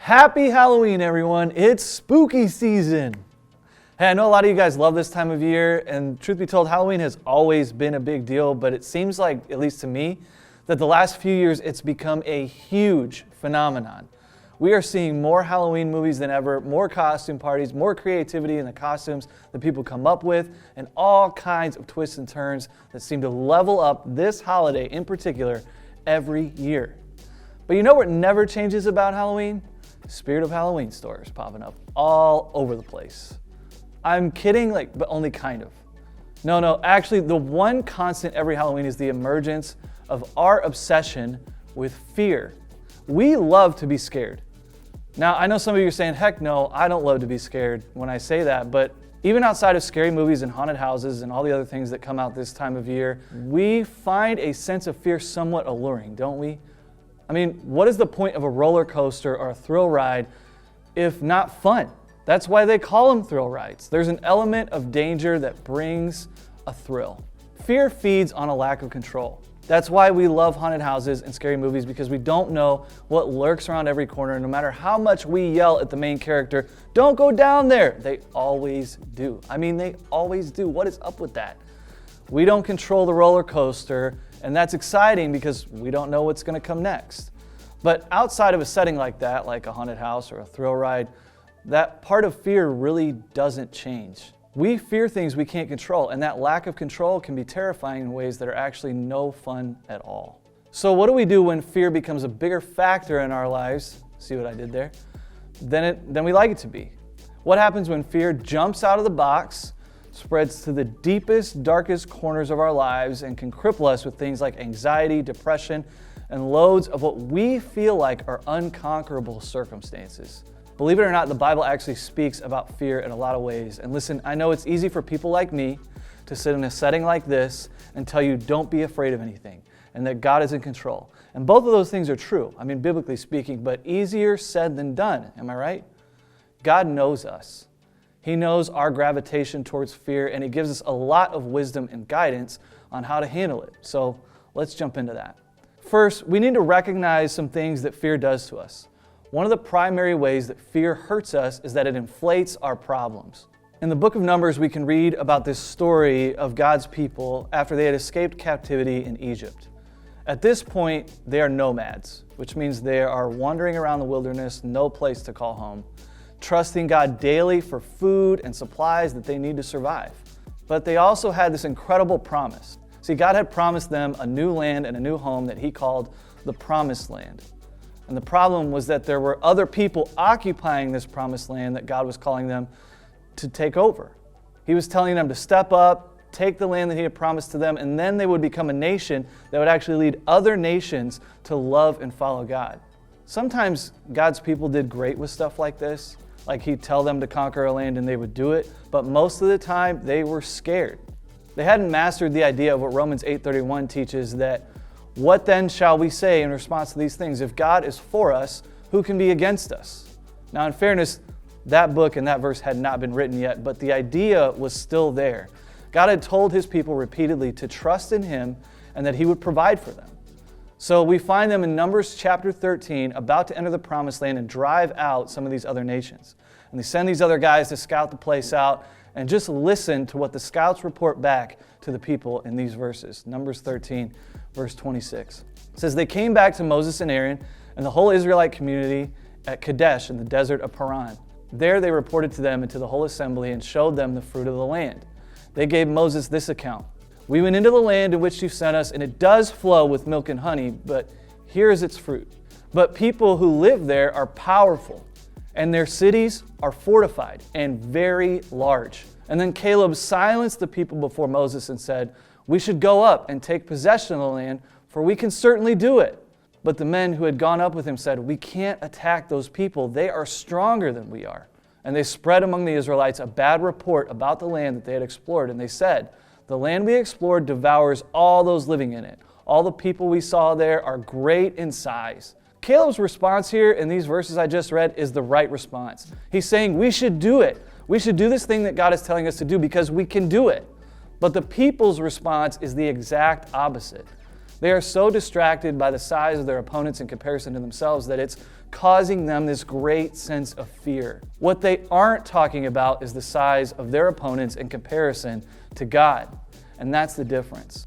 Happy Halloween, everyone. It's spooky season. Hey, I know a lot of you guys love this time of year, and truth be told, Halloween has always been a big deal, but it seems like, at least to me, that the last few years it's become a huge phenomenon. We are seeing more Halloween movies than ever, more costume parties, more creativity in the costumes that people come up with, and all kinds of twists and turns that seem to level up this holiday in particular every year. But you know what never changes about Halloween? Spirit of Halloween stores popping up all over the place. I'm kidding, but only kind of. No, actually, the one constant every Halloween is the emergence of our obsession with fear. We love to be scared. Now, I know some of you are saying, heck no, I don't love to be scared when I say that, but even outside of scary movies and haunted houses and all the other things that come out this time of year, we find a sense of fear somewhat alluring, don't we? I mean, what is the point of a roller coaster or a thrill ride if not fun? That's why they call them thrill rides. There's an element of danger that brings a thrill. Fear feeds on a lack of control. That's why we love haunted houses and scary movies, because we don't know what lurks around every corner. No matter how much we yell at the main character, don't go down there, they always do. They always do. What is up with that? We don't control the roller coaster, and that's exciting because we don't know what's going to come next. But outside of a setting like that, like a haunted house or a thrill ride, that part of fear really doesn't change. We fear things we can't control, and that lack of control can be terrifying in ways that are actually no fun at all. So what do we do when fear becomes a bigger factor in our lives? See what I did there? Than we like it to be. What happens when fear jumps out of the box, spreads to the deepest, darkest corners of our lives, and can cripple us with things like anxiety, depression, and loads of what we feel like are unconquerable circumstances? Believe it or not, the Bible actually speaks about fear in a lot of ways. And listen, I know it's easy for people like me to sit in a setting like this and tell you don't be afraid of anything and that God is in control. And both of those things are true, biblically speaking, but easier said than done, am I right? God knows us. He knows our gravitation towards fear, and He gives us a lot of wisdom and guidance on how to handle it. So let's jump into that. First, we need to recognize some things that fear does to us. One of the primary ways that fear hurts us is that it inflates our problems. In the book of Numbers, we can read about this story of God's people after they had escaped captivity in Egypt. At this point, they are nomads, which means they are wandering around the wilderness, no place to call home, trusting God daily for food and supplies that they need to survive. But they also had this incredible promise. See, God had promised them a new land and a new home that He called the Promised Land. And the problem was that there were other people occupying this promised land that God was calling them to take over. He was telling them to step up, take the land that He had promised to them, and then they would become a nation that would actually lead other nations to love and follow God. Sometimes God's people did great with stuff like this, like He'd tell them to conquer a land and they would do it, but most of the time they were scared. They hadn't mastered the idea of what Romans 8:31 teaches, that what then shall we say in response to these things? If God is for us, who can be against us? Now, in fairness, that book and that verse had not been written yet, but the idea was still there. God had told His people repeatedly to trust in Him and that He would provide for them. So we find them in Numbers chapter 13, about to enter the promised land and drive out some of these other nations. And they send these other guys to scout the place out, and just listen to what the scouts report back to the people in these verses. Numbers 13, verse 26. It says, they came back to Moses and Aaron and the whole Israelite community at Kadesh in the desert of Paran. There they reported to them and to the whole assembly and showed them the fruit of the land. They gave Moses this account. We went into the land in which you sent us, and it does flow with milk and honey, but here is its fruit. But people who live there are powerful, and their cities are fortified and very large. And then Caleb silenced the people before Moses and said, we should go up and take possession of the land, for we can certainly do it. But the men who had gone up with him said, we can't attack those people. They are stronger than we are. And they spread among the Israelites a bad report about the land that they had explored. And they said, the land we explored devours all those living in it. All the people we saw there are great in size. Caleb's response here in these verses I just read is the right response. He's saying we should do it. We should do this thing that God is telling us to do because we can do it. But the people's response is the exact opposite. They are so distracted by the size of their opponents in comparison to themselves that it's causing them this great sense of fear. What they aren't talking about is the size of their opponents in comparison to God. And that's the difference.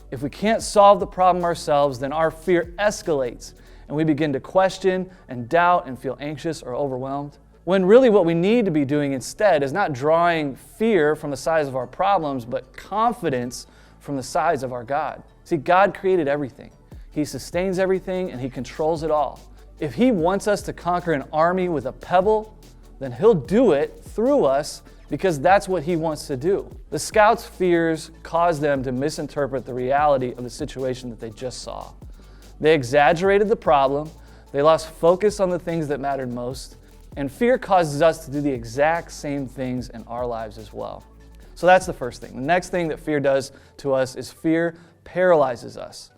If we can't solve the problem ourselves, then our fear escalates and we begin to question and doubt and feel anxious or overwhelmed. When really what we need to be doing instead is not drawing fear from the size of our problems, but confidence from the size of our God. See, God created everything. He sustains everything and He controls it all. If He wants us to conquer an army with a pebble, then He'll do it through us because that's what He wants to do. The scouts' fears caused them to misinterpret the reality of the situation that they just saw. They exaggerated the problem, they lost focus on the things that mattered most, and fear causes us to do the exact same things in our lives as well. So that's the first thing. The next thing that fear does to us is fear paralyzes us.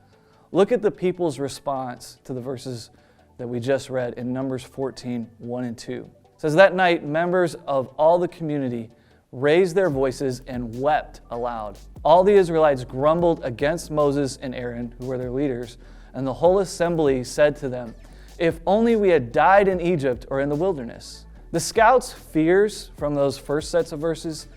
Look at the people's response to the verses that we just read in Numbers 14, 1 and 2. It says, that night, members of all the community raised their voices and wept aloud. All the Israelites grumbled against Moses and Aaron, who were their leaders, and the whole assembly said to them, if only we had died in Egypt or in the wilderness. The scouts' fears from those first sets of verses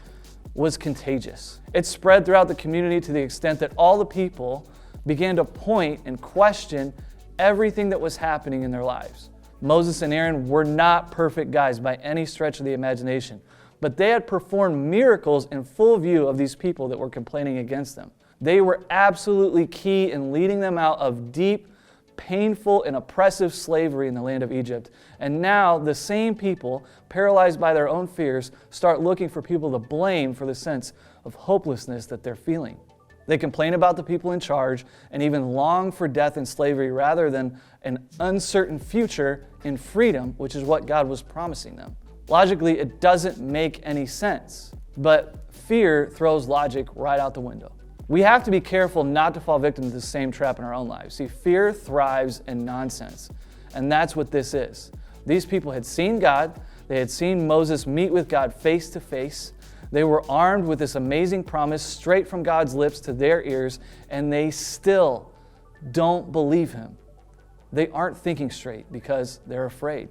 was contagious. It spread throughout the community to the extent that all the people began to point and question everything that was happening in their lives. Moses and Aaron were not perfect guys by any stretch of the imagination, but they had performed miracles in full view of these people that were complaining against them. They were absolutely key in leading them out of deep, painful, and oppressive slavery in the land of Egypt. And now the same people, paralyzed by their own fears, start looking for people to blame for the sense of hopelessness that they're feeling. They complain about the people in charge and even long for death and slavery rather than an uncertain future in freedom, which is what God was promising them. Logically, it doesn't make any sense, but fear throws logic right out the window. We have to be careful not to fall victim to the same trap in our own lives. See, fear thrives in nonsense, and that's what this is. These people had seen God. They had seen Moses meet with God face to face. They were armed with this amazing promise straight from God's lips to their ears, and they still don't believe Him. They aren't thinking straight because they're afraid.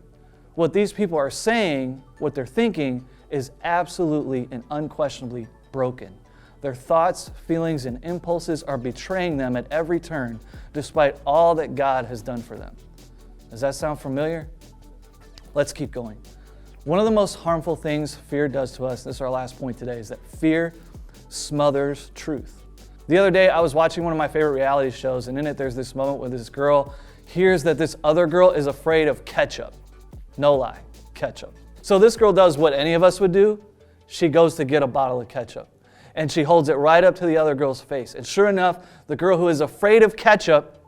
What these people are saying, what they're thinking, is absolutely and unquestionably broken. Their thoughts, feelings, and impulses are betraying them at every turn, despite all that God has done for them. Does that sound familiar? Let's keep going. One of the most harmful things fear does to us, this is our last point today, is that fear smothers truth. The other day, I was watching one of my favorite reality shows, and in it, there's this moment where this girl hears that this other girl is afraid of ketchup. No lie, ketchup. So this girl does what any of us would do. She goes to get a bottle of ketchup, and she holds it right up to the other girl's face. And sure enough, the girl who is afraid of ketchup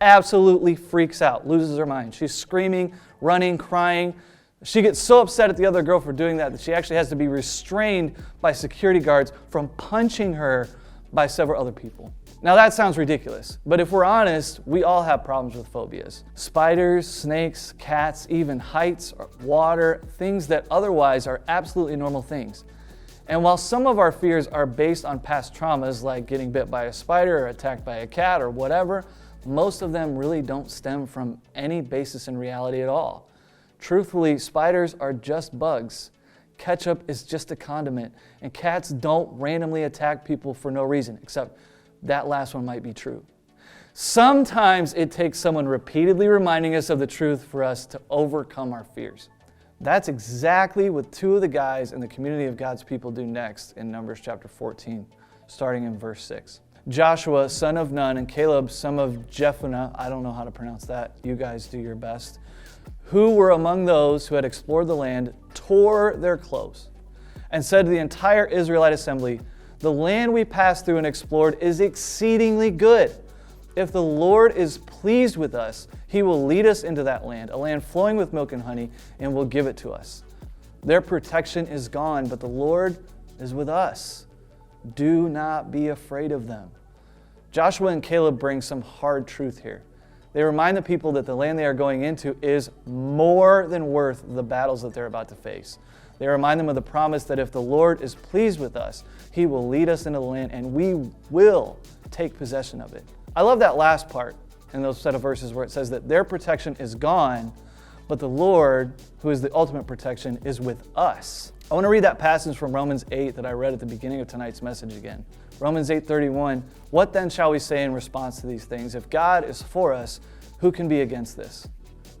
absolutely freaks out, loses her mind. She's screaming, running, crying. She gets so upset at the other girl for doing that she actually has to be restrained by security guards from punching her by several other people. Now that sounds ridiculous, but if we're honest, we all have problems with phobias. Spiders, snakes, cats, even heights, water, things that otherwise are absolutely normal things. And while some of our fears are based on past traumas like getting bit by a spider or attacked by a cat or whatever, most of them really don't stem from any basis in reality at all. Truthfully, spiders are just bugs. Ketchup is just a condiment, and cats don't randomly attack people for no reason, except that last one might be true. Sometimes it takes someone repeatedly reminding us of the truth for us to overcome our fears. That's exactly what two of the guys in the community of God's people do next in Numbers chapter 14, starting in verse 6. Joshua, son of Nun, and Caleb, son of Jephunneh, I don't know how to pronounce that, you guys do your best, who were among those who had explored the land, tore their clothes and said to the entire Israelite assembly, the land we passed through and explored is exceedingly good. If the Lord is pleased with us, He will lead us into that land, a land flowing with milk and honey, and will give it to us. Their protection is gone, but the Lord is with us. Do not be afraid of them. Joshua and Caleb bring some hard truth here. They remind the people that the land they are going into is more than worth the battles that they're about to face. They remind them of the promise that if the Lord is pleased with us, He will lead us into the land and we will take possession of it. I love that last part in those set of verses where it says that their protection is gone, but the Lord, who is the ultimate protection, is with us. I want to read that passage from Romans 8 that I read at the beginning of tonight's message again. Romans 8:31, what then shall we say in response to these things? If God is for us, who can be against this?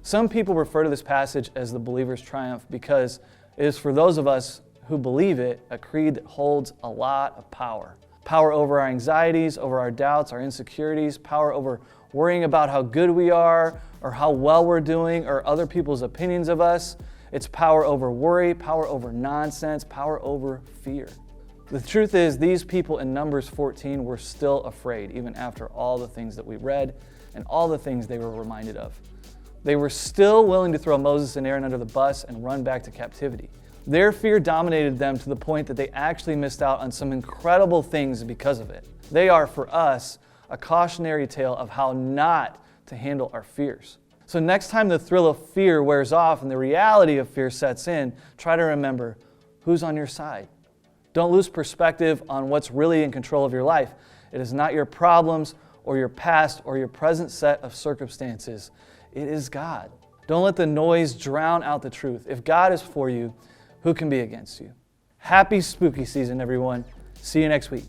Some people refer to this passage as the believer's triumph because it is for those of us who believe it, a creed that holds a lot of power. Power over our anxieties, over our doubts, our insecurities, power over worrying about how good we are or how well we're doing or other people's opinions of us. It's power over worry, power over nonsense, power over fear. The truth is, these people in Numbers 14 were still afraid, even after all the things that we read and all the things they were reminded of. They were still willing to throw Moses and Aaron under the bus and run back to captivity. Their fear dominated them to the point that they actually missed out on some incredible things because of it. They are, for us, a cautionary tale of how not to handle our fears. So next time the thrill of fear wears off and the reality of fear sets in, try to remember who's on your side. Don't lose perspective on what's really in control of your life. It is not your problems or your past or your present set of circumstances. It is God. Don't let the noise drown out the truth. If God is for you, who can be against you? Happy spooky season, everyone. See you next week.